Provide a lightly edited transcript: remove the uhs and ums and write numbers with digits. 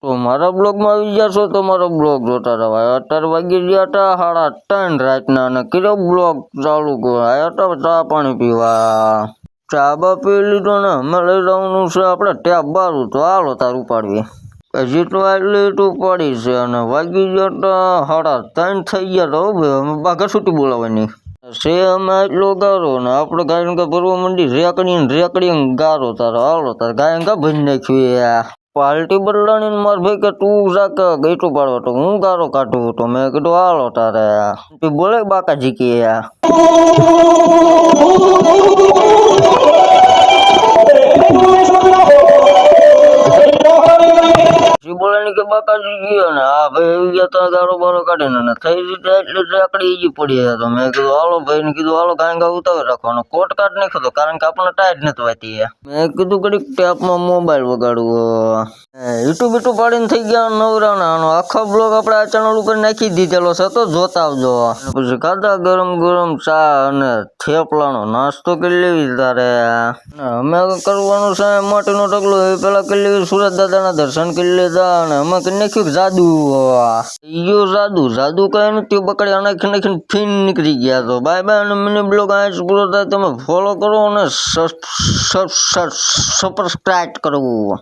તો મારા બ્લોગમાં આવી ગયા છો તો મારો બ્લોગ જોતા રહેવાય. અત્યારે વાગી ગયા હતા 3:30 રાતના અને કીધો બ્લોગ ચાલુ આવ્યા હતા ચા પાણી પીવા. ચા બા પી લીધો ને અમે લઈ જવાનું છે આપણે ટેપ બારું. તો હાલો તાર ઉપાડવી. હજી તો આટલી તો પડી છે અને વાગી ગયા હતા 3:30 થઈ ગયા તો ભાઈ અમે બાઘા છૂટી બોલાવવાની છે. અમે એટલો ગારો ને આપણે ગાયન કા ભરવા માંડી રેકડી ગારો તારો. હાલો તાર ગાયન કા ભરી નાખ્યું. પાર્ટી બદલાણી ને માર ભાઈ કે તું જાક ગઈટું પાડવા તો હું ગારો કાઢું. તો મેં કીધું હાલો તારે બોલે બાકાજી કે બોલાની કે બાકાજી ગયો ને હા ભાઈ આવી ગયા તો ગારો બારો કાઢીને ને થઈ રીતે એટલી રેકડી ઈજી પડી. તો મેં કીધું હાલો ભાઈ ને કીધું હાલો ગાયંગા ઉતાવી રાખવાનો. કોટ કાઢ નાખ્યો તો કારણ કે આપણને ટાઈટ નથી વાતી. મેં કીધું કડીક ટેપમાં મોબાઈલ વગાડવું. યુટ્યુબ પાડીને થઈ ગયા નવરાના. આખો બ્લોગ આપણે આ ચેનલ ઉપર નાખી દીધેલો છે તો જોતા આવજો. પછી ખાધા ગરમ ગરમ ચા અને થેપલાનો નાસ્તો કરી લેવી તારે. અમે કરવાનું છે માટીનો ઢગલો એ પેલા કરી લેવી સુરત દાદાના દર્શન કરી લીધા અને અમે કરી નાખ્યું જાદુ. જાદુ કઈ નથી બકડી નાખીને ફીન નીકળી ગયા. તો બાય બાય અને મિની બ્લોગ આ પૂરો થાય. તમે ફોલો કરો અને સબસ્ક્રાઇબ કરવું.